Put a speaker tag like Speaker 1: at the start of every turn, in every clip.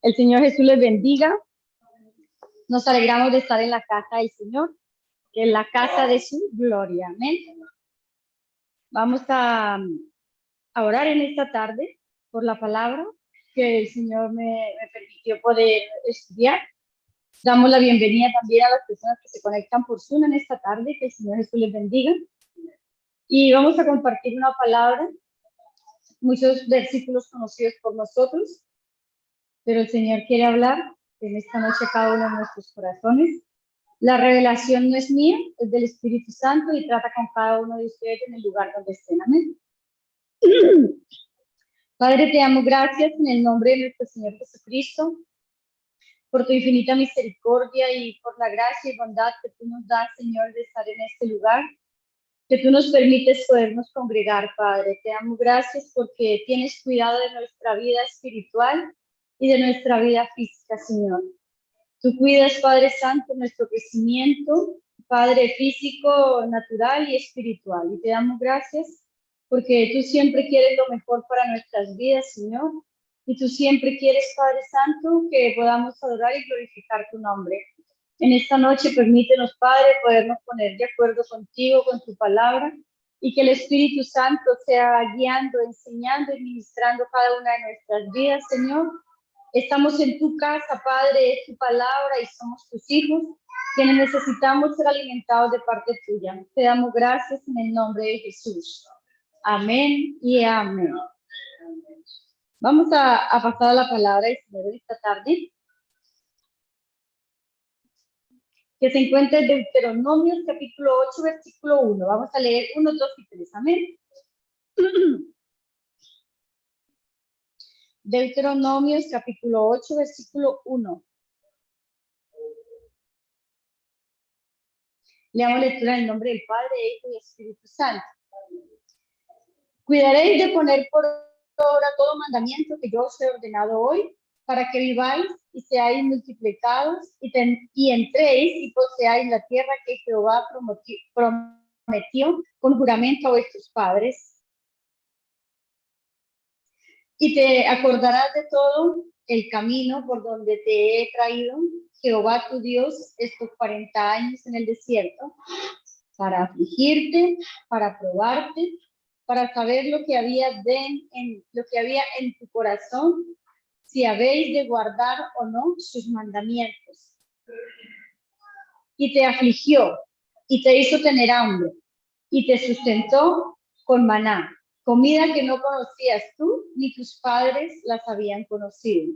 Speaker 1: El Señor Jesús les bendiga. Nos alegramos de estar en la casa del Señor, que es la casa de su gloria. Amén. Vamos a orar en esta tarde por la palabra que el Señor me permitió poder estudiar. Damos la bienvenida también a las personas que se conectan por Zoom en esta tarde. Que el Señor Jesús les bendiga. Y vamos a compartir una palabra, muchos versículos conocidos por nosotros, pero el Señor quiere hablar en esta noche a cada uno de nuestros corazones. La revelación no es mía, es del Espíritu Santo y trata con cada uno de ustedes en el lugar donde estén. Amén. Padre, te damos gracias en el nombre de nuestro Señor Jesucristo por tu infinita misericordia y por la gracia y bondad que tú nos das, Señor, de estar en este lugar, que tú nos permites podernos congregar, Padre. Te damos gracias porque tienes cuidado de nuestra vida espiritual y de nuestra vida física, Señor. Tú cuidas, Padre Santo, nuestro crecimiento, Padre físico, natural y espiritual. Y te damos gracias porque tú siempre quieres lo mejor para nuestras vidas, Señor. Y tú siempre quieres, Padre Santo, que podamos adorar y glorificar tu nombre. En esta noche permítenos, Padre, podernos poner de acuerdo contigo, con tu palabra, y que el Espíritu Santo sea guiando, enseñando y ministrando cada una de nuestras vidas, Señor. Estamos en tu casa, Padre, es tu palabra y somos tus hijos, quienes necesitamos ser alimentados de parte tuya. Te damos gracias en el nombre de Jesús. Amén y amén. Vamos a pasar a la palabra del Señor de esta tarde, que se encuentra en Deuteronomio, capítulo 8, versículo 1. Vamos a leer 1, 2 y 3. Amén. Deuteronomio, capítulo 8, versículo 1. Leamos lectura en el nombre del Padre, Hijo y Espíritu Santo. Cuidaréis de poner por obra todo mandamiento que yo os he ordenado hoy, para que viváis y seáis multiplicados y entréis y poseáis la tierra que Jehová prometió con juramento a vuestros padres. Y te acordarás de todo el camino por donde te he traído, Jehová tu Dios, estos 40 años en el desierto, para afligirte, para probarte, para saber lo que había en tu corazón, si habéis de guardar o no sus mandamientos. Y te afligió, y te hizo tener hambre, y te sustentó con maná, comida que no conocías tú, ni tus padres las habían conocido,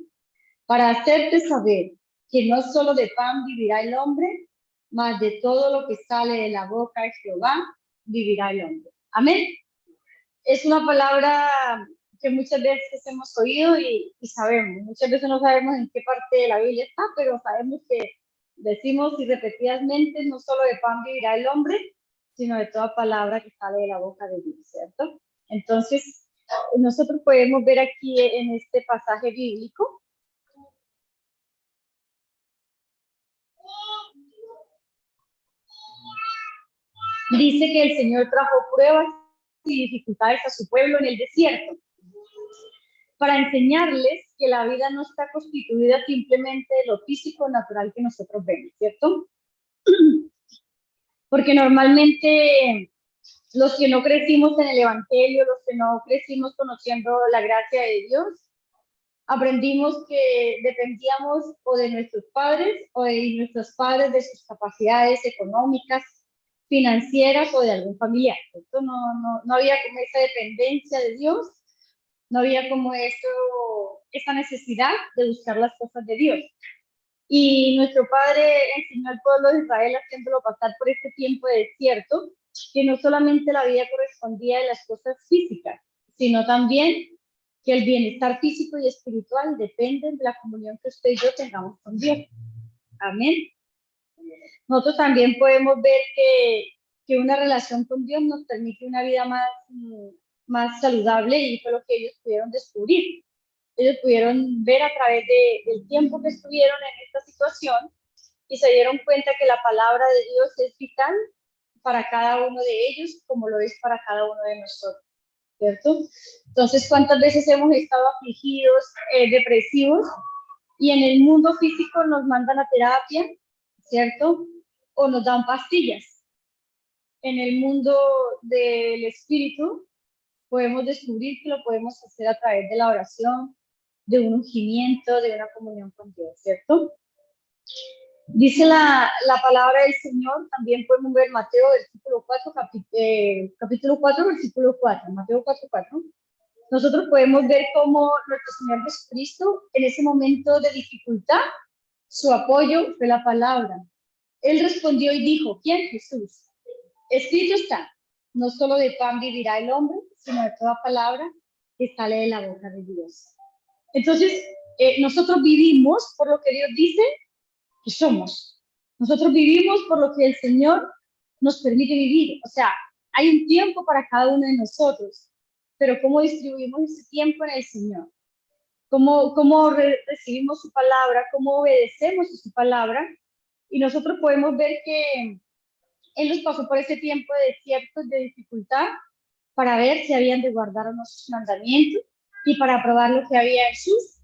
Speaker 1: para hacerte saber que no solo de pan vivirá el hombre, mas de todo lo que sale de la boca de Jehová vivirá el hombre. Amén. Es una palabra que muchas veces hemos oído y sabemos. Muchas veces no sabemos en qué parte de la Biblia está, pero sabemos que decimos y repetidamente, no solo de pan vivirá el hombre, sino de toda palabra que sale de la boca de Dios, ¿cierto? Entonces, nosotros podemos ver aquí en este pasaje bíblico dice que el Señor trajo pruebas y dificultades a su pueblo en el desierto, para enseñarles que la vida no está constituida simplemente de lo físico natural que nosotros vemos, ¿cierto? Porque normalmente los que no crecimos en el Evangelio, los que no crecimos conociendo la gracia de Dios, aprendimos que dependíamos o de nuestros padres o de nuestros padres, de sus capacidades económicas, financieras o de algún familiar. Esto no había como esa dependencia de Dios, no había como esa necesidad de buscar las cosas de Dios. Y nuestro Padre enseñó al pueblo de Israel, haciéndolo pasar por este tiempo de desierto, que no solamente la vida correspondía de las cosas físicas, sino también que el bienestar físico y espiritual dependen de la comunión que usted y yo tengamos con Dios. Amén. Nosotros también podemos ver que una relación con Dios nos permite una vida más saludable, y fue lo que ellos pudieron descubrir. Ellos pudieron ver a través del tiempo que estuvieron en esta situación y se dieron cuenta que la palabra de Dios es vital para cada uno de ellos, como lo es para cada uno de nosotros, ¿cierto? Entonces, ¿cuántas veces hemos estado afligidos, depresivos, Y en el mundo físico nos mandan a terapia, ¿cierto? O nos dan pastillas. En el mundo del espíritu podemos descubrir que lo podemos hacer a través de la oración, de un ungimiento, de una comunión con Dios, ¿cierto? Dice la palabra del Señor, también podemos ver Mateo versículo 4, capítulo 4, versículo 4, Mateo 4, 4. Nosotros podemos ver cómo nuestro Señor Jesucristo, en ese momento de dificultad, su apoyo fue la palabra. Él respondió y dijo, ¿quién? Jesús. Escrito está, no solo de pan vivirá el hombre, sino de toda palabra que sale de la boca de Dios. Entonces, nosotros vivimos por lo que Dios dice que somos. Nosotros vivimos por lo que el Señor nos permite vivir. O sea, hay un tiempo para cada uno de nosotros, pero ¿cómo distribuimos ese tiempo en el Señor? ¿Cómo recibimos su palabra? ¿Cómo obedecemos a su palabra? Y nosotros podemos ver que Él nos pasó por ese tiempo de desiertos, de dificultad, para ver si habían de guardar o no sus mandamientos y para probar lo que había en sus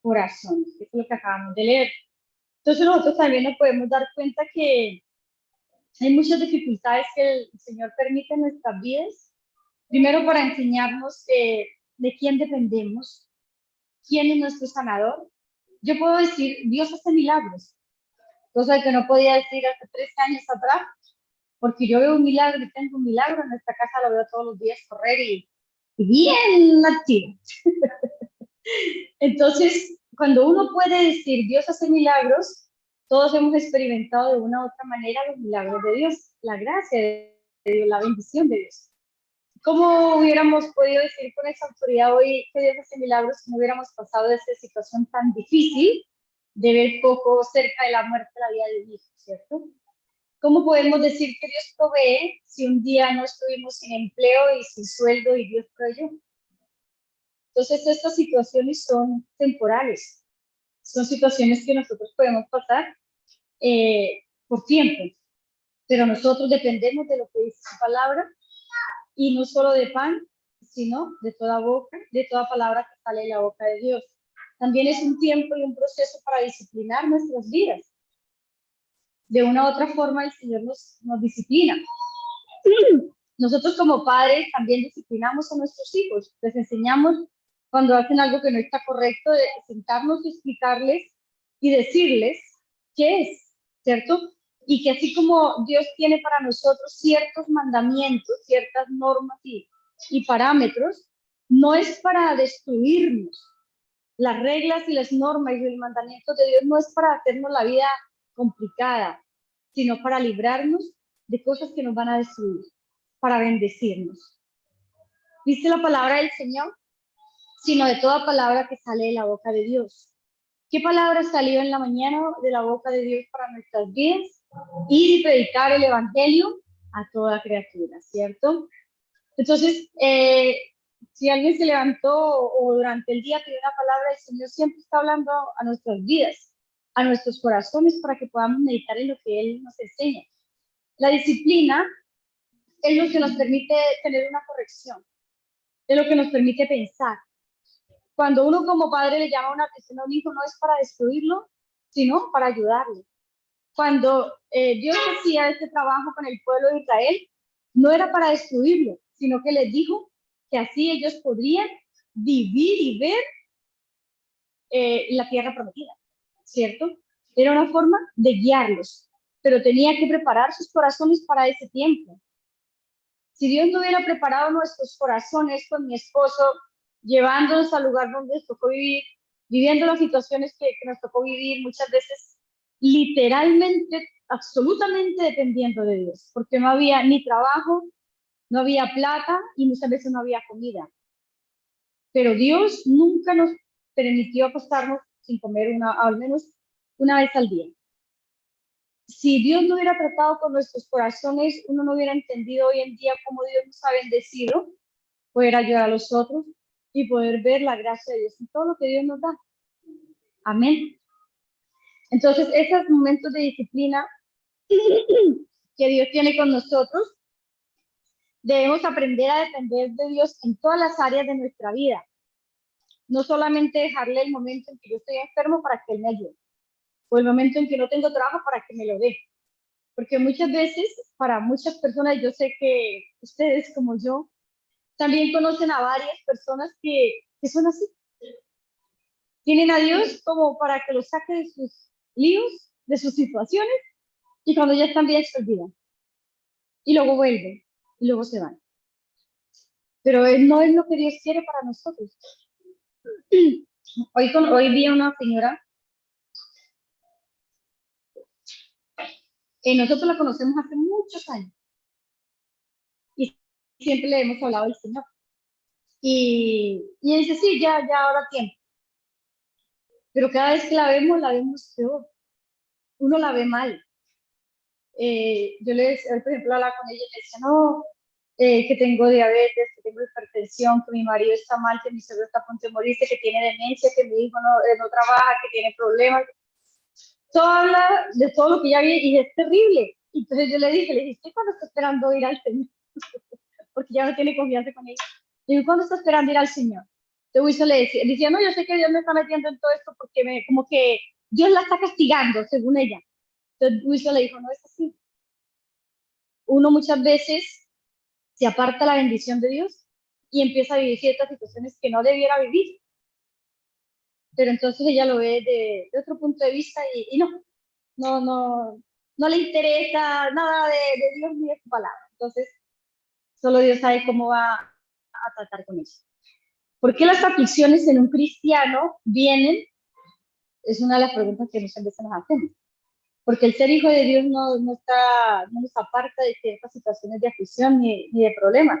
Speaker 1: corazones. Eso es lo que acabamos de leer. Entonces nosotros también nos podemos dar cuenta que hay muchas dificultades que el Señor permite en nuestras vidas. Primero para enseñarnos de quién dependemos, quién es nuestro sanador. Yo puedo decir, Dios hace milagros, cosa que no podía decir hace 3 años atrás, porque yo veo un milagro y tengo un milagro en esta casa, lo veo todos los días correr y bien activo. Entonces, cuando uno puede decir Dios hace milagros, todos hemos experimentado de una u otra manera los milagros de Dios, la gracia de Dios, la bendición de Dios. ¿Cómo hubiéramos podido decir con esa autoridad hoy que Dios hace milagros si no hubiéramos pasado de esta situación tan difícil de ver poco cerca de la muerte la vida de un hijo, ¿cierto? ¿Cómo podemos decir que Dios provee si un día no estuvimos sin empleo y sin sueldo y Dios proveyó? Entonces, estas situaciones son temporales, son situaciones que nosotros podemos pasar por tiempo, pero nosotros dependemos de lo que dice su palabra y no solo de pan, sino de toda boca, de toda palabra que sale de la boca de Dios. También es un tiempo y un proceso para disciplinar nuestras vidas. De una u otra forma, el Señor nos disciplina. Nosotros como padres también disciplinamos a nuestros hijos, les enseñamos cuando hacen algo que no está correcto, de sentarnos y explicarles y decirles qué es, ¿cierto? Y que así como Dios tiene para nosotros ciertos mandamientos, ciertas normas y parámetros, no es para destruirnos. Las reglas y las normas y los mandamientos de Dios no es para hacernos la vida complicada, sino para librarnos de cosas que nos van a destruir, para bendecirnos. Dice la palabra del Señor, sino de toda palabra que sale de la boca de Dios. ¿Qué palabra salió en la mañana de la boca de Dios para nuestras vidas? Ir y predicar el evangelio a toda criatura, ¿cierto? Entonces, si alguien se levantó o durante el día pidió una palabra, el Señor siempre está hablando a nuestras vidas, a nuestros corazones, para que podamos meditar en lo que Él nos enseña. La disciplina es lo que nos permite tener una corrección, es lo que nos permite pensar. Cuando uno como padre le llama una atención a un hijo, no es para destruirlo, sino para ayudarle. Cuando Dios hacía este trabajo con el pueblo de Israel, no era para destruirlo, sino que les dijo que así ellos podrían vivir y ver la tierra prometida, ¿cierto? Era una forma de guiarlos, pero tenía que preparar sus corazones para ese tiempo. Si Dios no hubiera preparado nuestros corazones con mi esposo, llevándonos al lugar donde nos tocó vivir, viviendo las situaciones que nos tocó vivir, muchas veces literalmente, absolutamente dependiendo de Dios, porque no había ni trabajo, no había plata y muchas veces no había comida. Pero Dios nunca nos permitió acostarnos sin comer al menos una vez al día. Si Dios no hubiera tratado con nuestros corazones, uno no hubiera entendido hoy en día cómo Dios nos ha bendecido, poder ayudar a los otros y poder ver la gracia de Dios en todo lo que Dios nos da. Amén. Entonces, esos momentos de disciplina que Dios tiene con nosotros, debemos aprender a depender de Dios en todas las áreas de nuestra vida. No solamente dejarle el momento en que yo estoy enfermo para que él me ayude, o el momento en que no tengo trabajo para que me lo dé. Porque muchas veces, para muchas personas, yo sé que ustedes como yo, también conocen a varias personas que son así. Tienen a Dios como para que los saque de sus líos, de sus situaciones, y cuando ya están bien se olvidan. Y luego vuelven, y luego se van. Pero no es lo que Dios quiere para nosotros. Hoy vi a una señora, nosotros la conocemos hace muchos años, y siempre le hemos hablado del Señor. Y dice, sí, ya ahora tiempo. Pero cada vez que la vemos peor. Uno la ve mal. Yo le decía, por ejemplo, hablaba con ella y le decía, no, que tengo diabetes, que tengo hipertensión, que mi marido está mal, que mi suegro está a punto de morirse, que tiene demencia, que mi hijo no trabaja, que tiene problemas. Todo habla de todo lo que ya vi y es terrible. Entonces yo le dije, ¿cuándo está esperando ir al Señor? Porque ya no tiene confianza con ella. Le digo, ¿cuándo está esperando ir al Señor? Entonces Wilson le decía, no, yo sé que Dios me está metiendo en todo esto porque como que Dios la está castigando, según ella. Entonces Wilson le dijo, no es así. Uno muchas veces se aparta la bendición de Dios y empieza a vivir ciertas situaciones que no debiera vivir. Pero entonces ella lo ve de otro punto de vista y no le interesa nada de Dios ni de su palabra. Entonces, solo Dios sabe cómo va a tratar con eso. ¿Por qué las aflicciones en un cristiano vienen? Es una de las preguntas que muchas veces nos hacemos. Porque el ser hijo de Dios no nos aparta de ciertas situaciones de aflicción ni de problemas.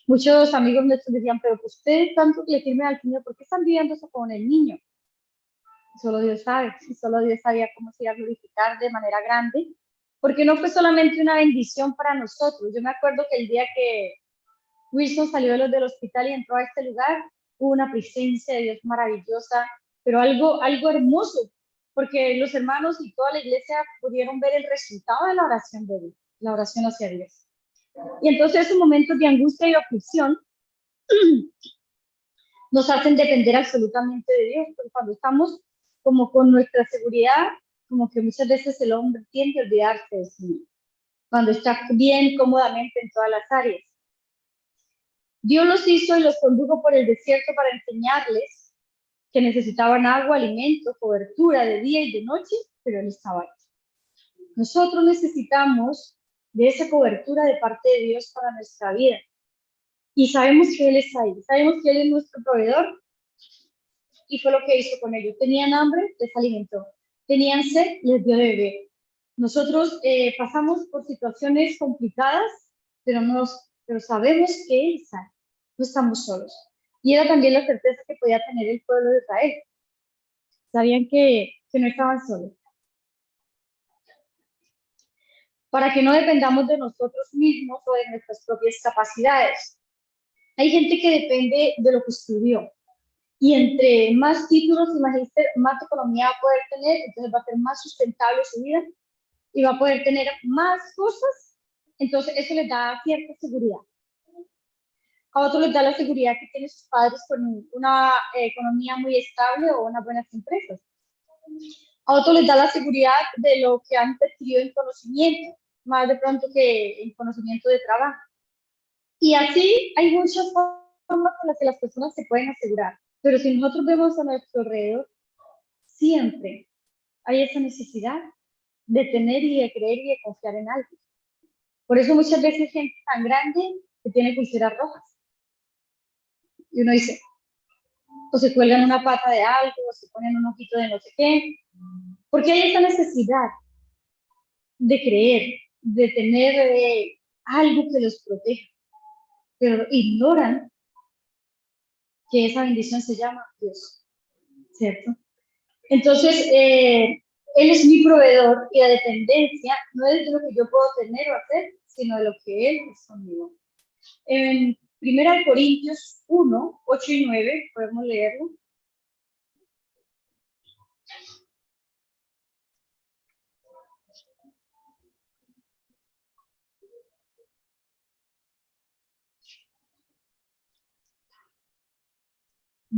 Speaker 1: Muchos amigos nuestros decían, pero pues ustedes tanto que le sirven al Señor, ¿por qué están viviendo eso con el niño? Solo Dios sabe, y solo Dios sabía cómo se iba a glorificar de manera grande, porque no fue solamente una bendición para nosotros. Yo me acuerdo que el día que Wilson salió del hospital y entró a este lugar, hubo una presencia de Dios maravillosa, pero algo hermoso, porque los hermanos y toda la iglesia pudieron ver el resultado de la oración de Dios, la oración hacia Dios. Y entonces esos momentos de angustia y aflicción nos hacen depender absolutamente de Dios, porque cuando estamos como con nuestra seguridad, como que muchas veces el hombre tiende a olvidarse de sí, cuando está bien cómodamente en todas las áreas. Dios los hizo y los condujo por el desierto para enseñarles que necesitaban agua, alimento, cobertura de día y de noche, pero Él estaba ahí. Nosotros necesitamos de esa cobertura de parte de Dios para nuestra vida. Y sabemos que Él está ahí, sabemos que Él es nuestro proveedor, y fue lo que hizo con ellos. Tenían hambre, les alimentó. Tenían sed, les dio de beber. Nosotros pasamos por situaciones complicadas, pero sabemos que Él sabe. No estamos solos. Y era también la certeza que podía tener el pueblo de Israel. Sabían que no estaban solos. Para que no dependamos de nosotros mismos o de nuestras propias capacidades. Hay gente que depende de lo que estudió. Y entre más títulos y más economía va a poder tener, entonces va a ser más sustentable su vida y va a poder tener más cosas, entonces eso les da cierta seguridad. A otros les da la seguridad que tienen sus padres con una economía muy estable o unas buenas empresas. A otros les da la seguridad de lo que han adquirido en conocimiento, más de pronto que en conocimiento de trabajo. Y así hay muchas formas con las que las personas se pueden asegurar. Pero si nosotros vemos a nuestro alrededor, siempre hay esa necesidad de tener y de creer y de confiar en algo. Por eso muchas veces hay gente tan grande que tiene pulseras rojas. Y uno dice, o se cuelgan una pata de algo, o se ponen un ojito de no sé qué. Porque hay esa necesidad de creer, de tener algo que los proteja. Pero ignoran que esa bendición se llama Dios, ¿cierto? Entonces, Él es mi proveedor y la dependencia no es de lo que yo puedo tener o hacer, sino de lo que Él es conmigo. En 1 Corintios 1, 8 y 9, podemos leerlo.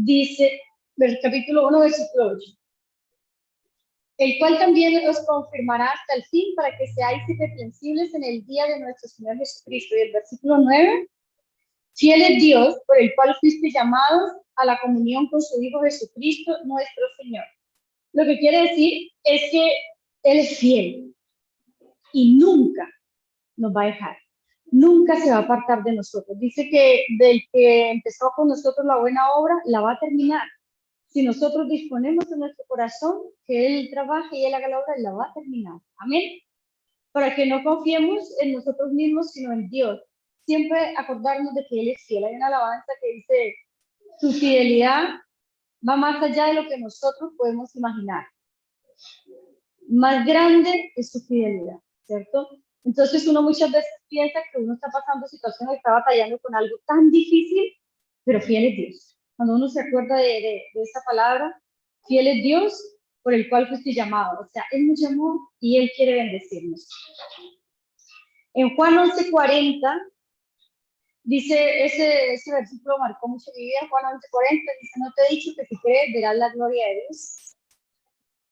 Speaker 1: dice, capítulo 1, versículo 8, el cual también os confirmará hasta el fin para que seáis irreprensibles en el día de nuestro Señor Jesucristo. Y el versículo 9, fiel es Dios por el cual fuiste llamados a la comunión con su Hijo Jesucristo, nuestro Señor. Lo que quiere decir es que Él es fiel y nunca nos va a dejar. Nunca se va a apartar de nosotros. Dice que del que empezó con nosotros la buena obra, la va a terminar. Si nosotros disponemos de nuestro corazón, que Él trabaje y Él haga la obra, la va a terminar. Amén. Para que no confiemos en nosotros mismos, sino en Dios. Siempre acordarnos de que Él es fiel. Hay una alabanza que dice, su fidelidad va más allá de lo que nosotros podemos imaginar. Más grande es su fidelidad, ¿cierto? Entonces uno muchas veces piensa que uno está pasando situaciones, está batallando con algo tan difícil, pero fiel es Dios. Cuando uno se acuerda de esa palabra, fiel es Dios por el cual fuiste llamado. O sea, Él nos llamó y Él quiere bendecirnos. En Juan 11:40, dice, ese versículo marcó mucho mi vida. Juan 11:40 dice, no te he dicho que si crees verás la gloria de Dios.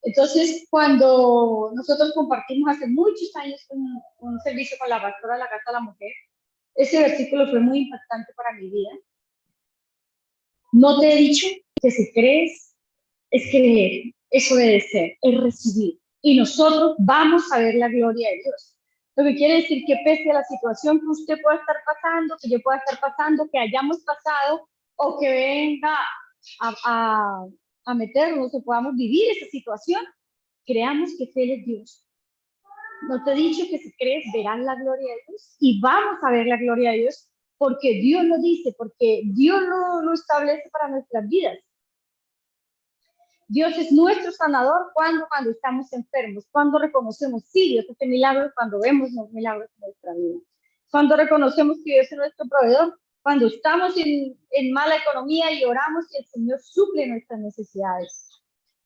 Speaker 1: Entonces, cuando nosotros compartimos hace muchos años un servicio con la pastora de la Casa de la Mujer, ese versículo fue muy impactante para mi vida. No te he dicho que si crees, es creer, es obedecer, es recibir. Y nosotros vamos a ver la gloria de Dios. Lo que quiere decir que pese a la situación que usted pueda estar pasando, que yo pueda estar pasando, que hayamos pasado, o que venga a meternos, o podamos vivir esa situación, creamos que fiel es Dios. No te he dicho que si crees verás la gloria de Dios, y vamos a ver la gloria de Dios porque Dios lo dice, porque Dios lo establece para nuestras vidas. Dios es nuestro sanador cuando estamos enfermos, cuando reconocemos, sí, Dios hace milagros, cuando vemos los milagros en nuestra vida, cuando reconocemos que Dios es nuestro proveedor, cuando estamos en mala economía y oramos y el Señor suple nuestras necesidades,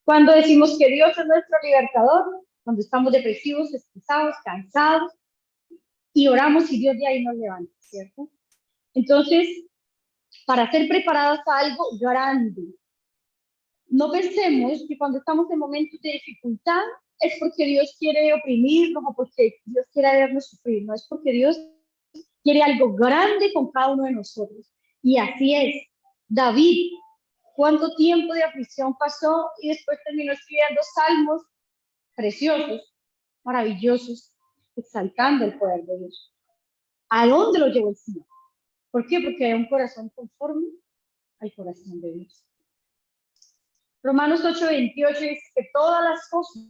Speaker 1: cuando decimos que Dios es nuestro libertador, cuando estamos depresivos, estresados, cansados, y oramos y Dios de ahí nos levanta, ¿cierto? Entonces, para ser preparados a algo grande, no pensemos que cuando estamos en momentos de dificultad es porque Dios quiere oprimirnos o porque Dios quiere vernos sufrir, no, es porque Dios quiere algo grande con cada uno de nosotros. Y así es. David, ¿cuánto tiempo de aflicción pasó? Y después terminó escribiendo salmos preciosos, maravillosos, exaltando el poder de Dios. ¿A dónde lo llevó el Señor? ¿Por qué? Porque hay un corazón conforme al corazón de Dios. Romanos 8:28 dice que todas las cosas,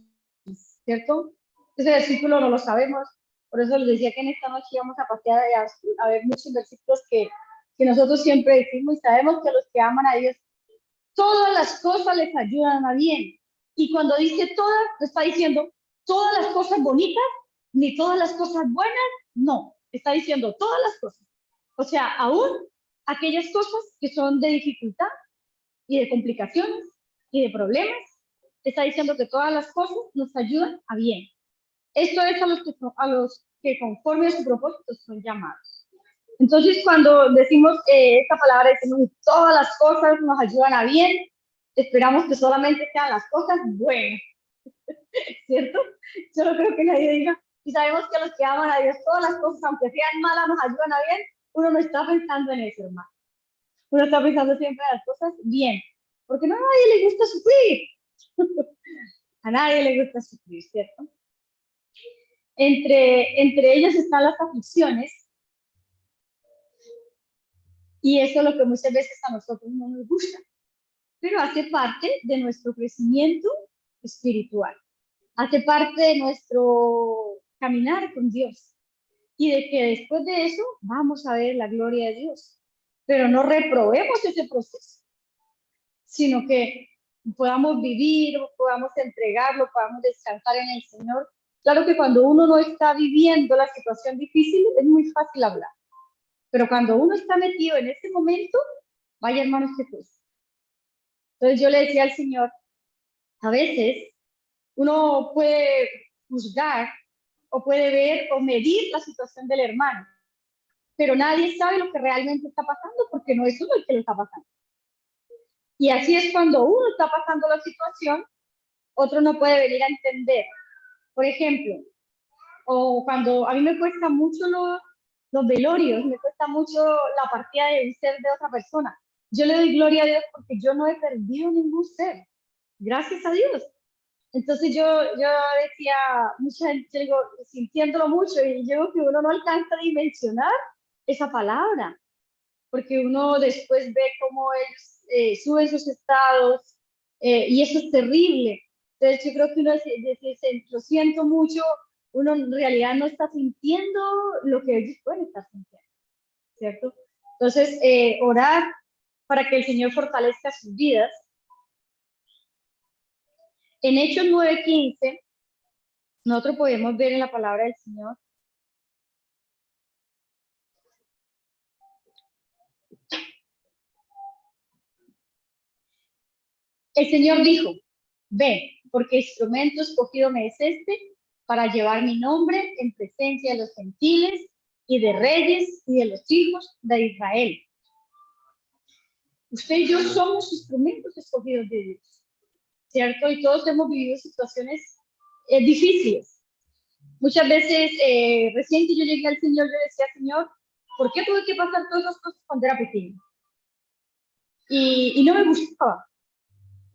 Speaker 1: ¿cierto? Ese versículo no lo sabemos, por eso les decía que en esta noche íbamos a pasear a ver muchos versículos que nosotros siempre decimos y sabemos que a los que aman a Dios, todas las cosas les ayudan a bien. Y cuando dice todas, está diciendo todas las cosas bonitas, ni todas las cosas buenas, no, está diciendo todas las cosas. O sea, aún aquellas cosas que son de dificultad y de complicaciones y de problemas, está diciendo que todas las cosas nos ayudan a bien. Esto es a los que conforme a su propósito son llamados. Entonces, cuando decimos esta palabra, decimos todas las cosas nos ayudan a bien, esperamos que solamente sean las cosas buenas, ¿cierto? Yo no creo que nadie diga, y sabemos que a los que aman a Dios, todas las cosas, aunque sean malas, nos ayudan a bien, uno no está pensando en eso, hermano. Uno está pensando siempre en las cosas bien, porque no a nadie le gusta sufrir. A nadie le gusta sufrir, ¿cierto? Entre ellas están las aflicciones, y eso es lo que muchas veces a nosotros no nos gusta, pero hace parte de nuestro crecimiento espiritual, hace parte de nuestro caminar con Dios, y de que después de eso vamos a ver la gloria de Dios, pero no reprobemos ese proceso, sino que podamos vivir, podamos entregarlo, podamos descansar en el Señor. Claro que cuando uno no está viviendo la situación difícil es muy fácil hablar, pero cuando uno está metido en ese momento, vaya hermanos que pues. Entonces yo le decía al Señor, a veces uno puede juzgar o puede ver o medir la situación del hermano, pero nadie sabe lo que realmente está pasando porque no es uno el que lo está pasando. Y así es cuando uno está pasando la situación, otro no puede venir a entender. Por ejemplo, o cuando a mí me cuesta mucho los velorios, me cuesta mucho la partida de un ser de otra persona. Yo le doy gloria a Dios porque yo no he perdido ningún ser, gracias a Dios. Entonces yo decía, mucha gente, yo digo, sintiéndolo mucho, y yo digo que uno no alcanza a dimensionar esa palabra, porque uno después ve cómo ellos suben sus estados, y eso es terrible. Entonces yo creo que uno dice, lo siento mucho, uno en realidad no está sintiendo lo que ellos pueden estar sintiendo, ¿cierto? Entonces, orar para que el Señor fortalezca sus vidas. En Hechos 9:15, nosotros podemos ver en la palabra del Señor el Señor dijo, ve, porque instrumento escogido me es este para llevar mi nombre en presencia de los gentiles y de reyes y de los hijos de Israel. Usted y yo somos instrumentos escogidos de Dios, ¿cierto? Y todos hemos vivido situaciones difíciles. Muchas veces, recién que yo llegué al Señor, yo decía, Señor, ¿por qué tuve que pasar todas esas cosas cuando era pequeño? Y no me gustaba.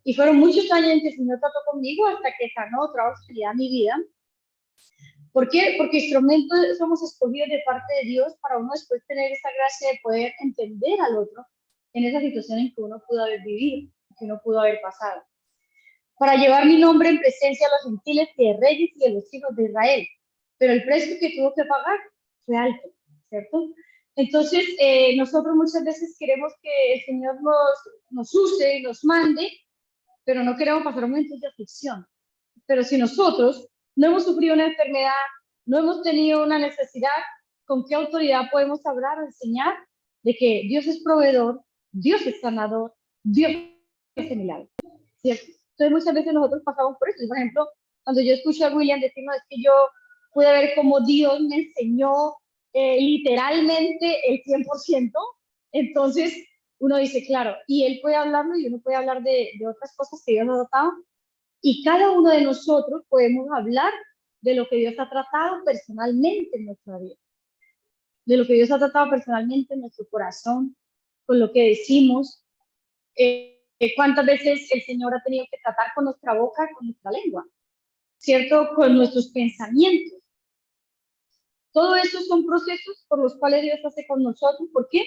Speaker 1: Y fueron muchos años en que el Señor trató conmigo hasta que sanó otra hostilidad en mi vida. ¿Por qué? Porque instrumentos somos escogidos de parte de Dios para uno después tener esa gracia de poder entender al otro en esa situación en que uno pudo haber vivido, que uno pudo haber pasado. Para llevar mi nombre en presencia de los gentiles y de reyes y de los hijos de Israel. Pero el precio que tuvo que pagar fue alto, ¿cierto? Entonces, nosotros muchas veces queremos que el Señor nos use y nos mande, pero no queremos pasar momentos de aflicción. Pero si nosotros no hemos sufrido una enfermedad, no hemos tenido una necesidad, ¿con qué autoridad podemos hablar o enseñar de que Dios es proveedor, Dios es sanador, Dios es milagro? ¿Cierto? Entonces muchas veces nosotros pasamos por eso. Por ejemplo, cuando yo escucho a William decirnos es que yo pude ver cómo Dios me enseñó literalmente el 100%, entonces uno dice, claro, y él puede hablarlo y uno puede hablar de otras cosas que Dios nos ha dado, y cada uno de nosotros podemos hablar de lo que Dios ha tratado personalmente en nuestra vida, de lo que Dios ha tratado personalmente en nuestro corazón, con lo que decimos, cuántas veces el Señor ha tenido que tratar con nuestra boca, con nuestra lengua, ¿cierto? Con nuestros pensamientos. Todo eso son procesos por los cuales Dios hace con nosotros. ¿Por qué?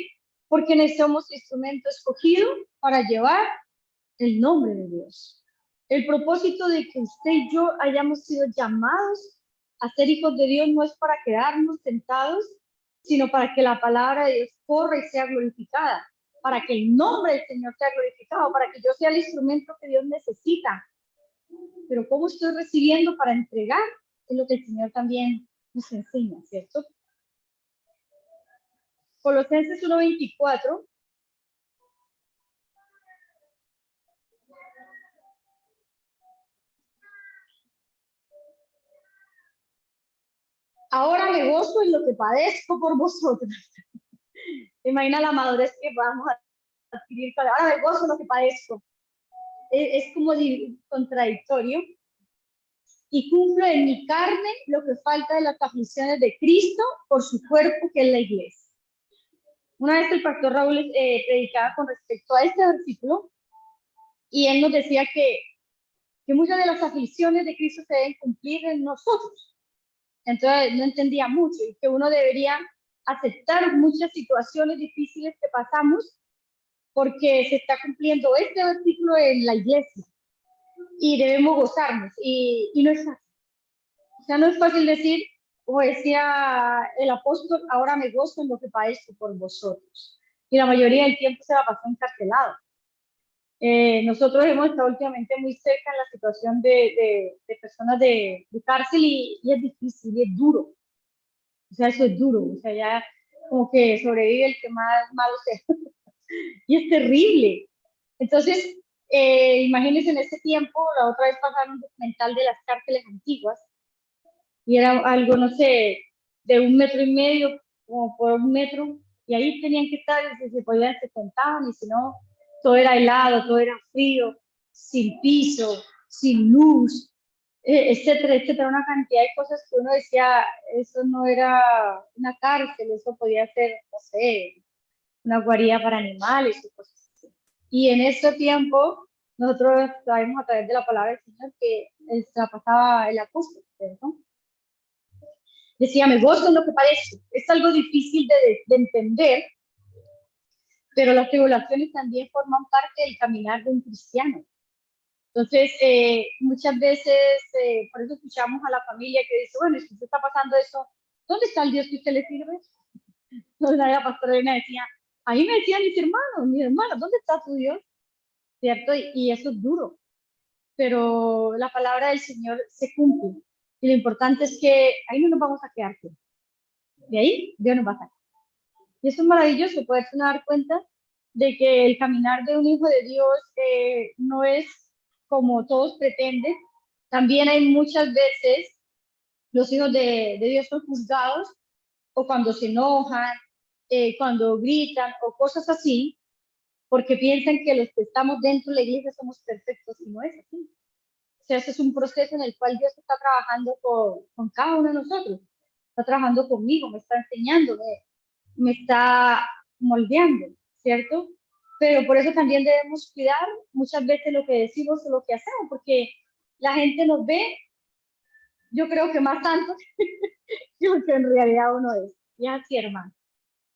Speaker 1: Porque somos instrumento escogido para llevar el nombre de Dios. El propósito de que usted y yo hayamos sido llamados a ser hijos de Dios no es para quedarnos sentados, sino para que la palabra de Dios corra y sea glorificada, para que el nombre del Señor sea glorificado, para que yo sea el instrumento que Dios necesita. Pero ¿cómo estoy recibiendo para entregar? Es lo que el Señor también nos enseña, ¿cierto? Colosenses 1:24. Ahora me gozo en lo que padezco por vosotros. Imagina la madurez que vamos a adquirir. Ahora me gozo en lo que padezco. Es como contradictorio. Y cumplo en mi carne lo que falta de las aflicciones de Cristo por su cuerpo, que es la iglesia. Una vez el pastor Raúl predicaba con respecto a este versículo, y él nos decía que muchas de las aflicciones de Cristo se deben cumplir en nosotros. Entonces no entendía mucho, y que uno debería aceptar muchas situaciones difíciles que pasamos porque se está cumpliendo este versículo en la iglesia y debemos gozarnos, y no es fácil. O sea, no es fácil decir, como decía el apóstol, ahora me gozo en lo que padezco por vosotros. Y la mayoría del tiempo se la pasó encarcelado. Nosotros hemos estado últimamente muy cerca en la situación de personas de cárcel, y es difícil, y es duro. O sea, eso es duro. O sea, ya como que sobrevive el que más malo sea. Y es terrible. Entonces, imagínense en ese tiempo, la otra vez pasaron un documental de las cárceles antiguas, y era algo, no sé, de 1,5 metros, como por 1 metro, y ahí tenían que estar, y si se podían se sentaban, y si no, todo era helado, todo era frío, sin piso, sin luz, etcétera, etcétera, una cantidad de cosas que uno decía, eso no era una cárcel, eso podía ser, no sé, una guarida para animales y cosas así. Y en ese tiempo, nosotros sabemos a través de la palabra del Señor que se la pasaba el apóstol, ¿no? Decía, me gozo en lo que padezco. Es algo difícil de entender, pero las tribulaciones también forman parte del caminar de un cristiano. Entonces, muchas veces, por eso escuchamos a la familia que dice, bueno, si usted está pasando eso, ¿dónde está el Dios que usted le sirve? Entonces, la pastora me decía, a mí me decían mis hermanos, ¿dónde está tu Dios? ¿Cierto? Y eso es duro, pero la palabra del Señor se cumple. Y lo importante es que ahí no nos vamos a quedar. De ahí Dios nos va a sacar. Y eso es maravilloso, poderse dar cuenta de que el caminar de un hijo de Dios no es como todos pretenden. También hay muchas veces los hijos de Dios son juzgados o cuando se enojan, cuando gritan o cosas así, porque piensan que los que estamos dentro de la iglesia somos perfectos y no es así. O sea, ese es un proceso en el cual Dios está trabajando con cada uno de nosotros. Está trabajando conmigo, me está enseñando, me está moldeando, ¿cierto? Pero por eso también debemos cuidar muchas veces lo que decimos o lo que hacemos, porque la gente nos ve, yo creo que más tanto que lo que en realidad uno es. Y así, hermano.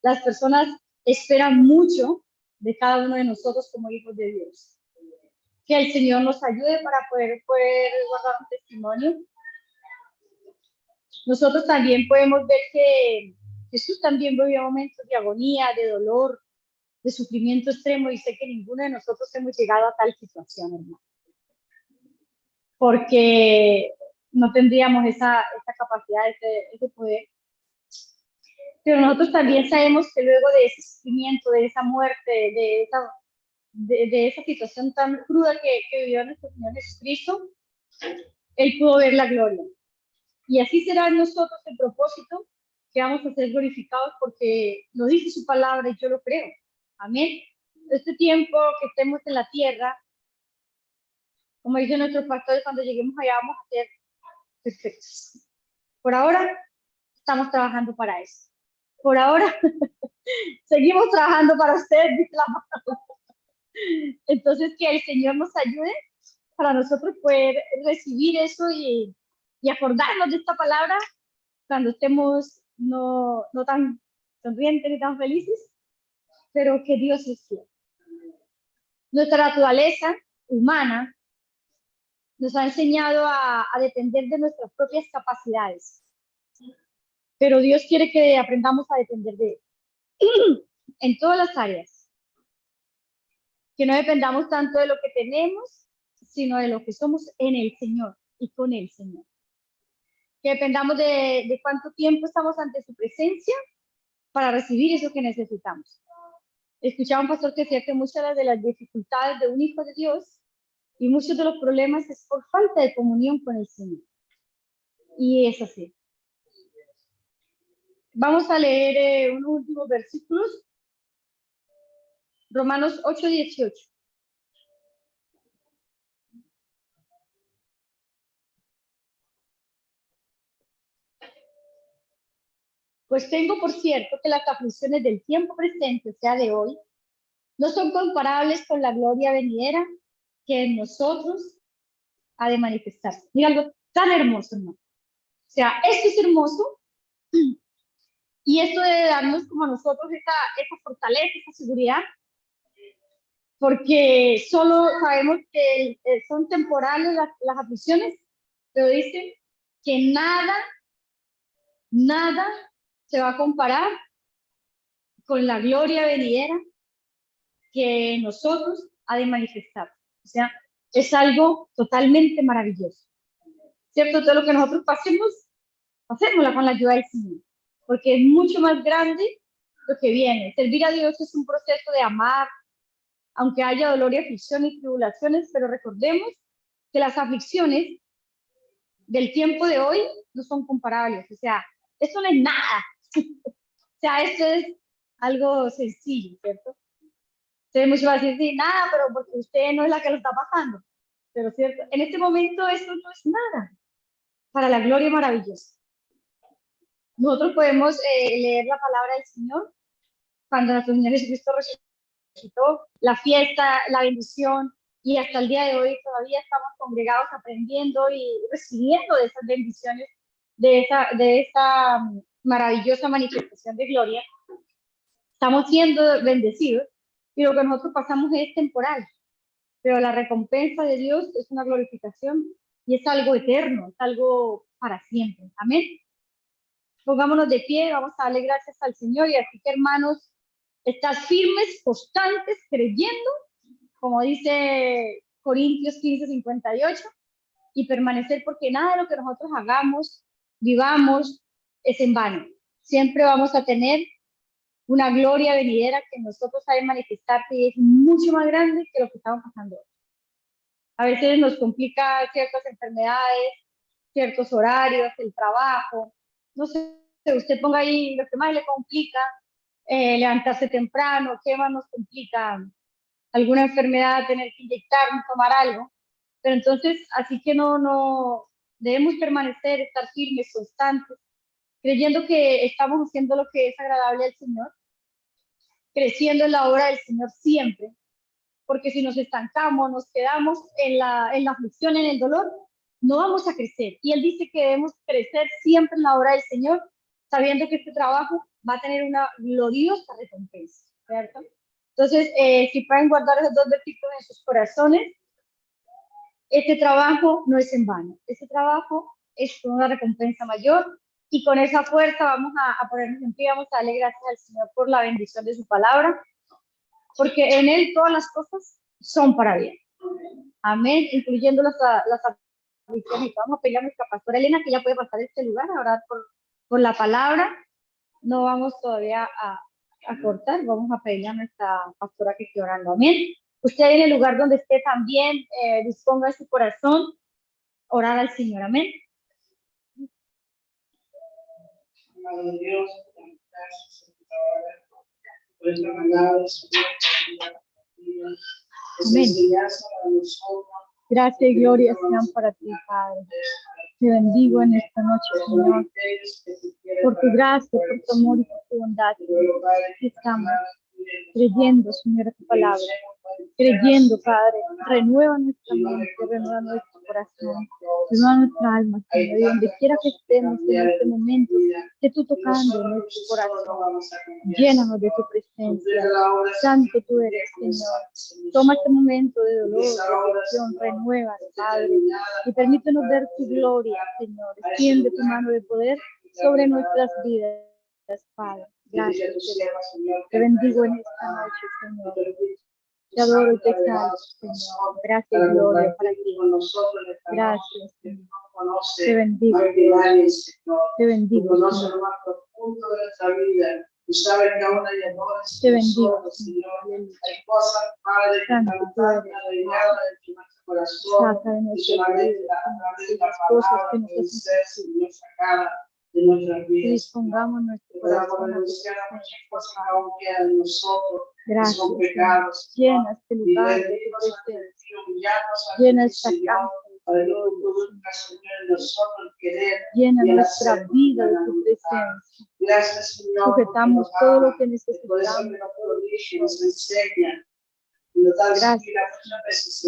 Speaker 1: Las personas esperan mucho de cada uno de nosotros como hijos de Dios. Que el Señor nos ayude para poder guardar un testimonio. Nosotros también podemos ver que Jesús también vivió momentos de agonía, de dolor, de sufrimiento extremo, y sé que ninguno de nosotros hemos llegado a tal situación, hermano. Porque no tendríamos esa capacidad, ese poder. Pero nosotros también sabemos que luego de ese sufrimiento, de esa muerte, de esa situación tan cruda que vivió nuestro Señor Jesucristo, Él pudo ver la gloria. Y así será en nosotros el propósito, que vamos a ser glorificados porque lo dice su palabra y yo lo creo. Amén. Este tiempo que estemos en la tierra, como dicen nuestros pastores, cuando lleguemos allá vamos a ser perfectos. Por ahora estamos trabajando para eso. Por ahora seguimos trabajando para usted, dice la palabra. Entonces, que el Señor nos ayude para nosotros poder recibir eso y acordarnos de esta palabra cuando estemos no tan sonrientes ni tan felices, pero que Dios es fiel. Nuestra naturaleza humana nos ha enseñado a depender de nuestras propias capacidades, pero Dios quiere que aprendamos a depender de Él en todas las áreas, que no dependamos tanto de lo que tenemos, sino de lo que somos en el Señor y con el Señor. Que dependamos de cuánto tiempo estamos ante su presencia para recibir eso que necesitamos. Escuchaba un pastor que decía que muchas de las dificultades de un hijo de Dios y muchos de los problemas es por falta de comunión con el Señor. Y es así. Vamos a leer unos últimos versículos. Romanos 8:18. Pues tengo por cierto que las aflicciones del tiempo presente, o sea, de hoy, no son comparables con la gloria venidera que en nosotros ha de manifestarse. Mira algo tan hermoso, ¿no? O sea, esto es hermoso y esto debe darnos como a nosotros esa fortaleza, esa seguridad, porque solo sabemos que son temporales las aflicciones, pero dice que nada se va a comparar con la gloria venidera que nosotros ha de manifestar. O sea, es algo totalmente maravilloso. ¿Cierto? Todo lo que nosotros pasemos, hacémosla con la ayuda del Señor, porque es mucho más grande lo que viene. Servir a Dios es un proceso de amar, aunque haya dolor y aflicción y tribulaciones, pero recordemos que las aflicciones del tiempo de hoy no son comparables. O sea, eso no es nada. O sea, esto es algo sencillo, ¿cierto? Entonces muchos van a decir, sí, nada, pero porque usted no es la que lo está pasando. Pero cierto, en este momento esto no es nada para la gloria maravillosa. Nosotros podemos leer la palabra del Señor cuando nuestro Señor Jesucristo resucitó, la fiesta, la bendición, y hasta el día de hoy todavía estamos congregados aprendiendo y recibiendo de esas bendiciones, de esa maravillosa manifestación de gloria. Estamos siendo bendecidos y lo que nosotros pasamos es temporal, pero la recompensa de Dios es una glorificación y es algo eterno, es algo para siempre. Amén. Pongámonos de pie, vamos a darle gracias al Señor. Y así que, hermanos, estar firmes, constantes, creyendo, como dice Corintios 15:58, y permanecer, porque nada de lo que nosotros hagamos, vivamos, es en vano. Siempre vamos a tener una gloria venidera que nosotros sabemos manifestarse y es mucho más grande que lo que estamos pasando hoy. A veces nos complica ciertas enfermedades, ciertos horarios, el trabajo. No sé, usted ponga ahí lo que más le complica, levantarse temprano, qué más nos complica, alguna enfermedad, tener que inyectar, tomar algo. Pero entonces, así que no debemos permanecer, estar firmes, constantes, creyendo que estamos haciendo lo que es agradable al Señor, creciendo en la obra del Señor siempre, porque si nos estancamos, nos quedamos en la aflicción, en el dolor, no vamos a crecer. Y Él dice que debemos crecer siempre en la obra del Señor, sabiendo que este trabajo va a tener una gloriosa recompensa, ¿cierto? Entonces, si pueden guardar esos dos versículos en sus corazones, este trabajo no es en vano, este trabajo es con una recompensa mayor, y con esa fuerza vamos a ponernos en pie, vamos a darle gracias al Señor por la bendición de su palabra, porque en Él todas las cosas son para bien. Amén, incluyendo las aflicciones. Vamos a pedir a nuestra pastora Elena, que ya puede pasar este lugar, a orar por la palabra. No vamos todavía a cortar, vamos a pedirle a nuestra pastora que esté orando. Amén. Usted en el lugar donde esté también, disponga su corazón, orar al Señor. Amén.
Speaker 2: Amado Dios, gracias por esta palabra, Señor.
Speaker 1: Amén. Gracias y gloria sean para ti, Padre. Te bendigo en esta noche, Señor, por tu gracia, por tu amor y por tu bondad. Estamos creyendo, Señor, tu palabra, creyendo, Padre. Renueva nuestra mente, renueva nuestro corazón, renueva nuestra alma, Señor, y donde quiera que estemos en este momento, que tú tocando en nuestro corazón, llénanos de tu presencia. Santo tú eres, Señor. Toma este momento de dolor, de aflicción, renueva, Padre, y permítenos ver tu gloria, Señor. Extiende tu mano de poder sobre nuestras vidas, Padre. Gracias, Señor. Te bendigo en esta noche, Señor. Te adoro y te exalto, Señor. Gracias, gloria para ti. Gracias, Señor. Te bendigo. Te bendigo, Señor.
Speaker 2: Tú sabes que aún hay errores.
Speaker 1: Te bendigo,
Speaker 2: Señor. Hay cosas, Padre, que están tan arraigadas en nuestro corazón. Y solamente a través de la palabra puede ser, Señor, sacada de nuestras vidas.
Speaker 1: Dispongamos nuestro corazón.
Speaker 2: Podemos renunciar a muchas cosas que aún quedan en nosotros.
Speaker 1: Gracias,
Speaker 2: son pecados.
Speaker 1: Llena este lugar de tu presencia. Llena esta casa.
Speaker 2: Para que tú produzcas, Señor, en nosotros el querer.
Speaker 1: Llena nuestra vida de tu presencia.
Speaker 2: Gracias, Señor.
Speaker 1: Sujetamos todo lo que necesitamos.
Speaker 2: Por eso que nos prodigia, nos enseña. Y nos da
Speaker 1: Gracias.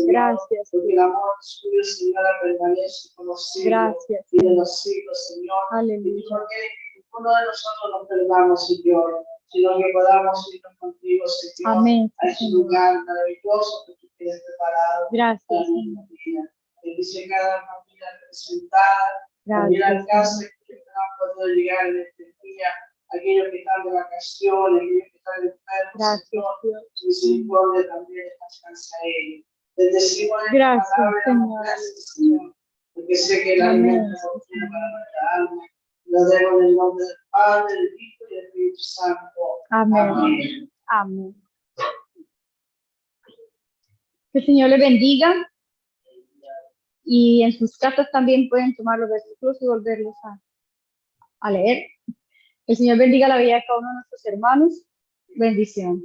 Speaker 2: Gracias. Porque el amor suyo, Señor, permanece con los siglos.
Speaker 1: Gracias.
Speaker 2: Y de los siglos, Señor.
Speaker 1: Aleluya.
Speaker 2: Y porque ninguno de nosotros nos perdamos, Señor, sino que podamos ir contigo, Señor.
Speaker 1: Amén.
Speaker 2: A ese lugar maravilloso que tú tienes preparado.
Speaker 1: Gracias, Señor.
Speaker 2: Bendice cada familia representada. También alcance que no han podido llegar en este día. Aquellos que están de vacaciones, aquellos que están enfermos.
Speaker 1: Gracias,
Speaker 2: Señor.
Speaker 1: Dios.
Speaker 2: Misericordia también alcanza a ellos. Bendecimos en
Speaker 1: Gracias,
Speaker 2: tu palabra.
Speaker 1: Señor.
Speaker 2: Gracias, Señor. Porque sé que el alimento es bueno para nuestra alma. Lo debo en el nombre del Padre, del Hijo y del Espíritu Santo.
Speaker 1: Amén.
Speaker 2: Amén.
Speaker 1: Amén. Que el Señor le bendiga. Y en sus casas también pueden tomar los versículos y volverlos a leer. El Señor bendiga la vida de cada uno de nuestros hermanos. Bendición.